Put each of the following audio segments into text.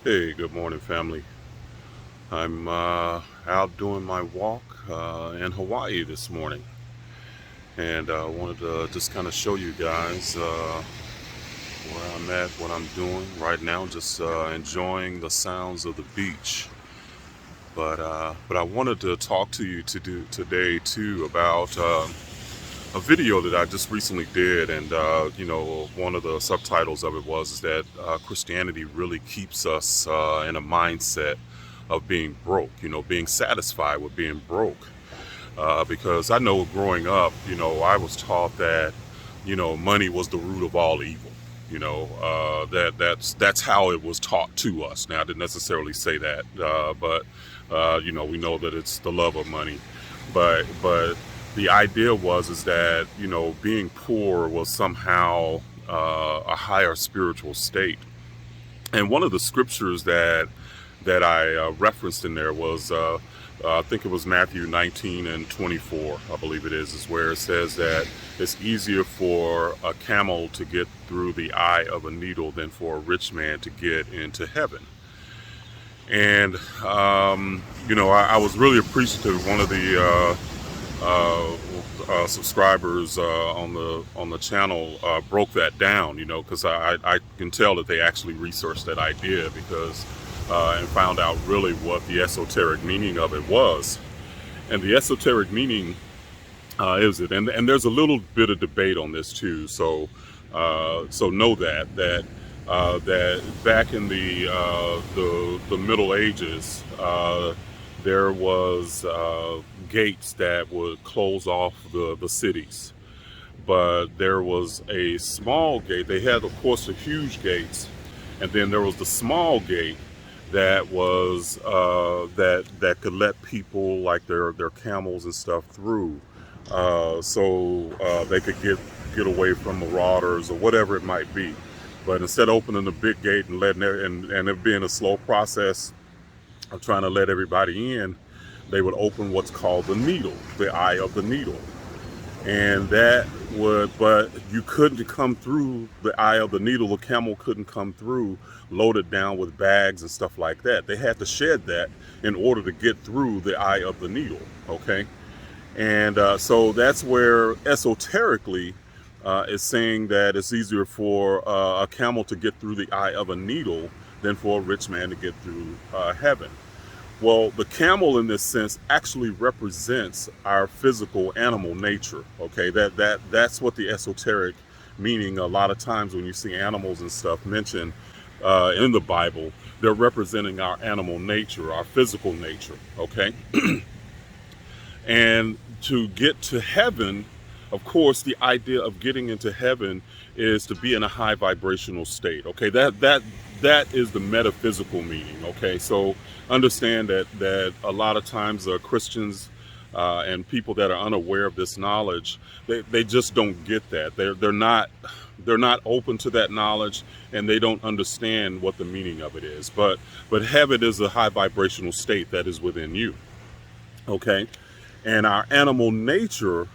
Hey, good morning, family. I'm out doing my walk in Hawaii this morning, and I wanted to just kind of show you guys where I'm at, what I'm doing right now. Just enjoying the sounds of the beach. But I wanted to talk to you today too about a video that I just recently did, and one of the subtitles of it was that Christianity really keeps us in a mindset of being broke, being satisfied with being broke. Because I know growing up, I was taught that, money was the root of all evil. That's how it was taught to us. Now, I didn't necessarily say that, but we know that it's the love of money. But the idea was that being poor was somehow a higher spiritual state. And one of the scriptures that I referenced in there was, I think it was Matthew 19 and 24, I believe it is where it says that it's easier for a camel to get through the eye of a needle than for a rich man to get into heaven. And, I was really appreciative. One of the subscribers on the channel broke that down, because I can tell that they actually researched that idea because and found out really what the esoteric meaning of it was. And the esoteric meaning is it, and there's a little bit of debate on this too. So know that back in the Middle Ages, there was gates that would close off the cities, but there was a small gate. They had, of course, the huge gates, and then there was the small gate that was that could let people like their camels and stuff through, so they could get away from marauders or whatever it might be. But instead of opening the big gate and letting and it being a slow process of trying to let everybody in, they would open what's called the needle, the eye of the needle. And but you couldn't come through the eye of the needle. The camel couldn't come through loaded down with bags and stuff like that. They had to shed that in order to get through the eye of the needle. Okay. And so that's where esoterically is saying that it's easier for a camel to get through the eye of a needle than for a rich man to get through heaven. Well, the camel in this sense actually represents our physical animal nature. Okay, that's what the esoteric meaning. A lot of times when you see animals and stuff mentioned in the Bible, they're representing our animal nature, our physical nature. Okay, and to get to heaven, of course, the idea of getting into heaven is to be in a high vibrational state. Okay, that is the metaphysical meaning. Okay, so understand that a lot of times Christians and people that are unaware of this knowledge, they just don't get that. They're not open to that knowledge, and they don't understand what the meaning of it is. But heaven is a high vibrational state that is within you. Okay, and our animal nature,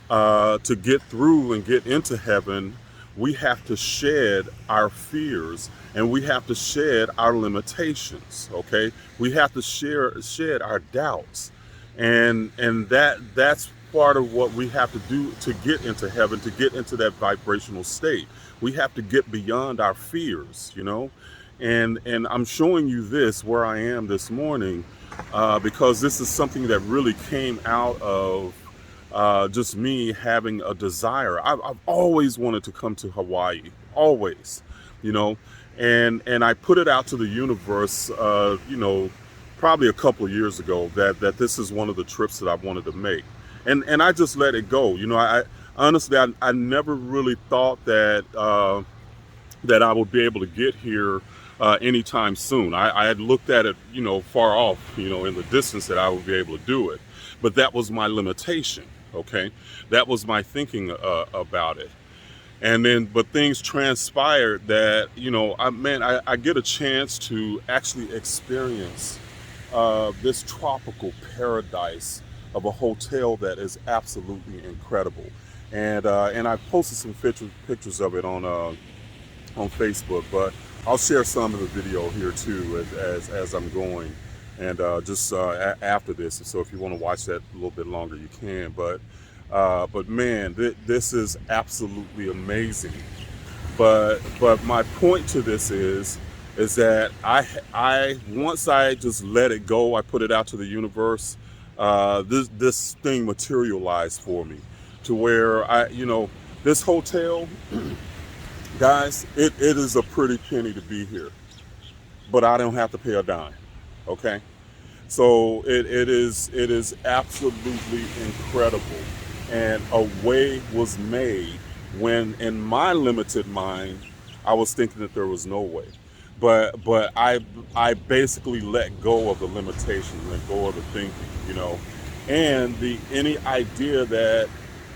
to get through and get into heaven, we have to shed our fears and we have to shed our limitations. Okay, we have to shed our doubts, and that's part of what we have to do to get into heaven, to get into that vibrational state. We have to get beyond our fears, and I'm showing you this where I am this morning because this is something that really came out of just me having a desire. I've always wanted to come to Hawaii, always, you know, and I put it out to the universe, probably a couple of years ago that this is one of the trips that I wanted to make, and I just let it go. I honestly I never really thought that I would be able to get here anytime soon. I had looked at it, far off, in the distance that I would be able to do it. But that was my limitation, okay? That was my thinking about it. And then, but things transpired that, I get a chance to actually experience this tropical paradise of a hotel that is absolutely incredible. And I posted some pictures of it on Facebook, but I'll share some of the video here too as I'm going, and just after this. So if you want to watch that a little bit longer, you can. But man, this is absolutely amazing. But my point to this is that I once I just let it go, I put it out to the universe. This thing materialized for me, to where this hotel, guys, it is a pretty penny to be here, but I don't have to pay a dime. Okay, so it is absolutely incredible, and a way was made when, in my limited mind, I was thinking that there was no way. But I basically let go of the limitation, let go of the thinking, and the any idea that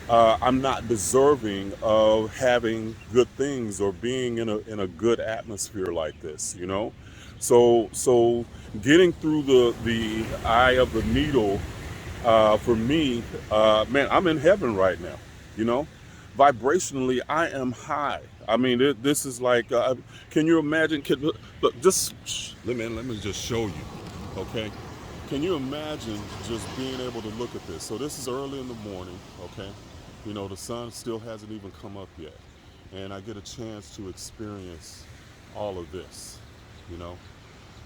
I'm not deserving of having good things or being in a good atmosphere like this. So getting through the eye of the needle, for me, man, I'm in heaven right now. You know, Vibrationally, I am high. I mean, this is like, can you imagine? Look, let me just show you, okay? Can you imagine just being able to look at this? So this is early in the morning, okay? The sun still hasn't even come up yet, and I get a chance to experience all of this. You know,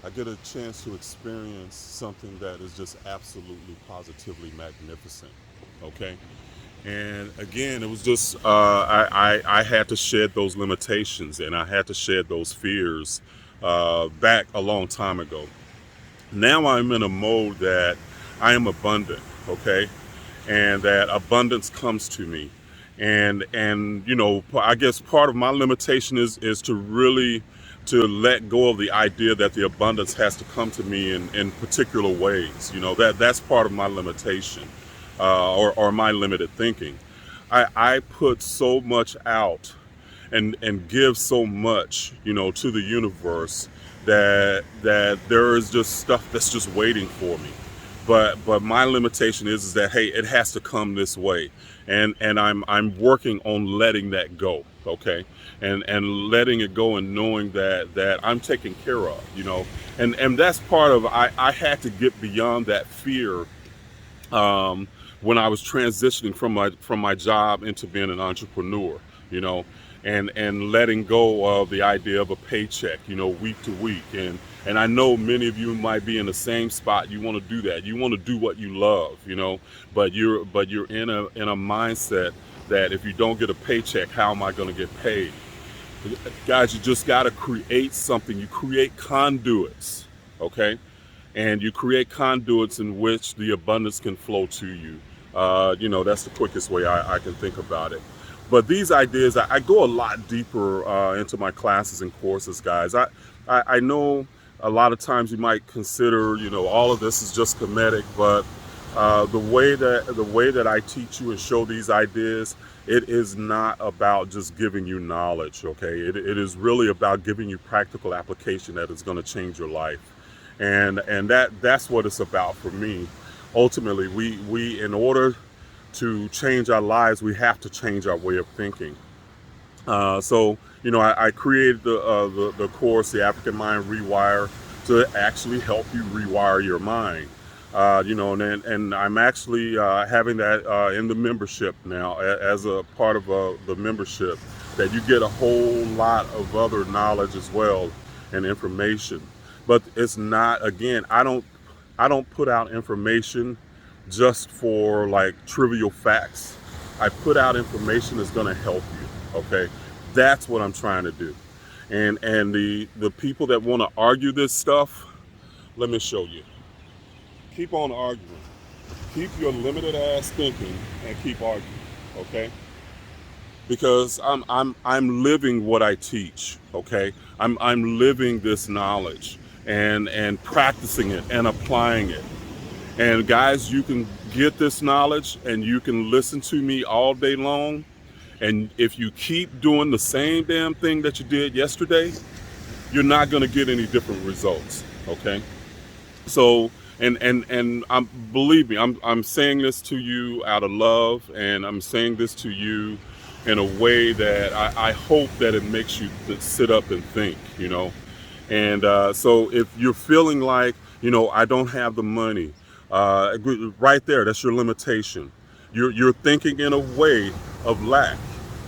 I get a chance to experience something that is just absolutely, positively magnificent. Okay, and again, it was just I had to shed those limitations, and I had to shed those fears back a long time ago. Now I'm in a mode that I am abundant. Okay, and that abundance comes to me, and I guess part of my limitation is to really to let go of the idea that the abundance has to come to me in particular ways. That's part of my limitation, or my limited thinking. I put so much out and give so much, to the universe, that there is just stuff that's just waiting for me. But my limitation is that, hey, it has to come this way, and I'm working on letting that go. Okay, and letting it go, and knowing that I'm taken care of. And that's part of, I had to get beyond that fear, when I was transitioning from my job into being an entrepreneur, you know, and letting go of the idea of a paycheck, week to week. And I know many of you might be in the same spot. You want to do that. You want to do what you love, but you're in a mindset that if you don't get a paycheck, how am I going to get paid? Guys, you just got to create something. You create conduits, okay? And you create conduits in which the abundance can flow to you. That's the quickest way I can think about it. But these ideas, I go a lot deeper into my classes and courses, guys. I know a lot of times you might consider, all of this is just Kemetic, but the way that I teach you and show these ideas, it is not about just giving you knowledge, okay? It is really about giving you practical application that is going to change your life, and that's what it's about for me. Ultimately, we in order to change our lives, we have to change our way of thinking. So I created the course, the African Mind Rewire, to actually help you rewire your mind. And I'm actually having that in the membership now, as a part of the membership, that you get a whole lot of other knowledge as well, and information. But it's not, again, I don't put out information just for like trivial facts. I put out information that's going to help you. Okay, that's what I'm trying to do. And the people that want to argue this stuff, let me show you. Keep on arguing. Keep your limited ass thinking and keep arguing. Okay, because I'm living what I teach. Okay, I'm living this knowledge and practicing it and applying it. And guys, you can get this knowledge and you can listen to me all day long. And if you keep doing the same damn thing that you did yesterday, you're not going to get any different results. Okay. So, and believe me, I'm saying this to you out of love, and I'm saying this to you in a way that I hope that it makes you sit up and think, And so if you're feeling like, I don't have the money, right there, that's your limitation. You're thinking in a way of lack,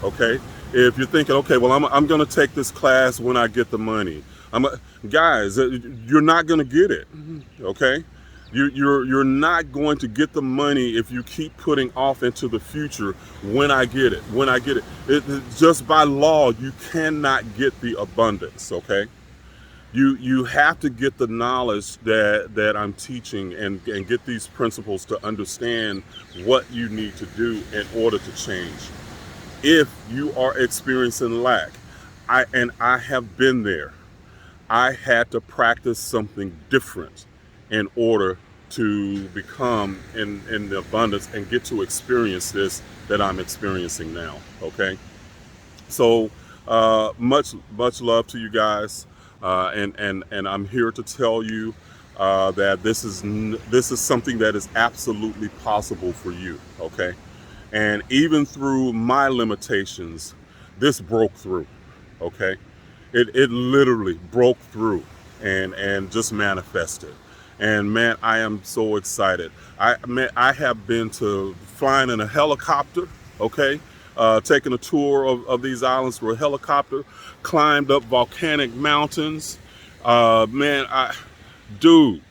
okay? If you're thinking, okay, well, I'm going to take this class when I get the money. Guys, you're not going to get it, okay? You're not going to get the money if you keep putting off into the future. When I get it, just by law, you cannot get the abundance, okay? You have to get the knowledge that I'm teaching and get these principles to understand what you need to do in order to change. If you are experiencing lack, I have been there. I had to practice something different in order to become in the abundance and get to experience this that I'm experiencing now. Okay, so much love to you guys, and I'm here to tell you that this is something that is absolutely possible for you. Okay, and even through my limitations, this broke through. Okay, it literally broke through and just manifested. And man, I am so excited. I have been to flying in a helicopter, okay, taking a tour of these islands through a helicopter, climbed up volcanic mountains. Man,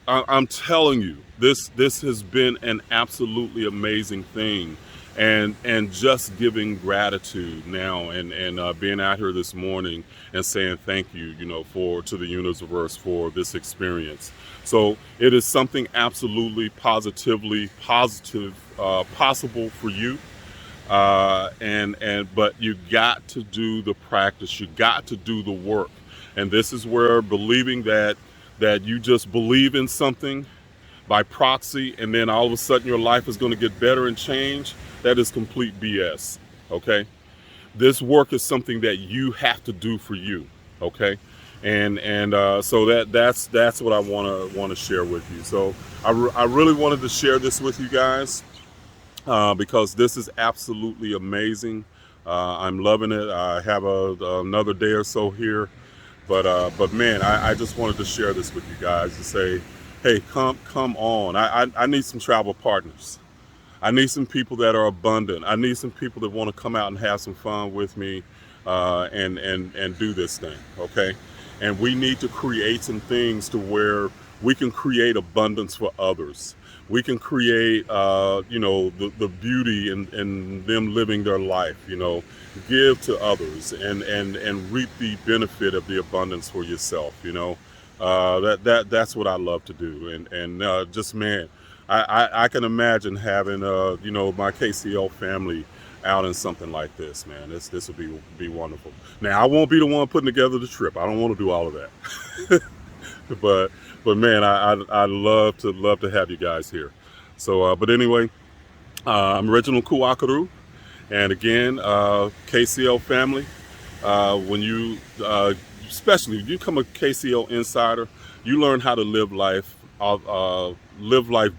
I'm telling you, this has been an absolutely amazing thing, and just giving gratitude now, and being out here this morning and saying thank you, to the universe for this experience. So it is something absolutely positive, possible for you. But you got to do the practice. You got to do the work. And this is where believing that you just believe in something by proxy, and then all of a sudden your life is going to get better and change, that is complete BS. Okay? This work is something that you have to do for you. Okay? So that's what I want to share with you. So I really wanted to share this with you guys because this is absolutely amazing. I'm loving it. I have another day or so here, but man, I just wanted to share this with you guys to say, hey, come on. I need some travel partners. I need some people that are abundant. I need some people that want to come out and have some fun with me, and do this thing, okay? And we need to create some things to where we can create abundance for others. We can create, the beauty in them living their life, give to others and reap the benefit of the abundance for yourself, that's what I love to do. And just, man, I can imagine having, my KCL family out in something like this, man. This would be wonderful. Now, I won't be the one putting together the trip. I don't want to do all of that. but man, I love to have you guys here. So, but anyway, I'm Reginald Kuakaru, and again, KCL family. When you, especially if you become a KCL insider, you learn how to live life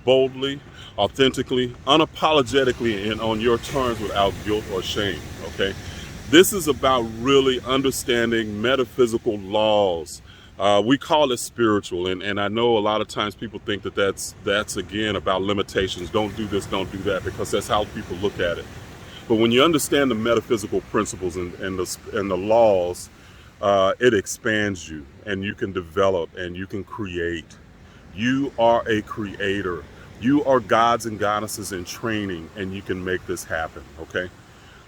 boldly, authentically, unapologetically, and on your terms without guilt or shame. Okay, this is about really understanding metaphysical laws. We call it spiritual, and I know a lot of times people think that's again about limitations. Don't do this, don't do that, because that's how people look at it. But when you understand the metaphysical principles and the laws, it expands you, and you can develop and you can create. You are a creator. You are gods and goddesses in training, and you can make this happen. Okay,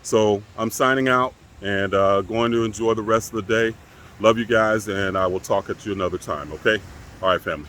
so I'm signing out and going to enjoy the rest of the day. Love you guys, and I will talk at you another time. Okay, all right, family.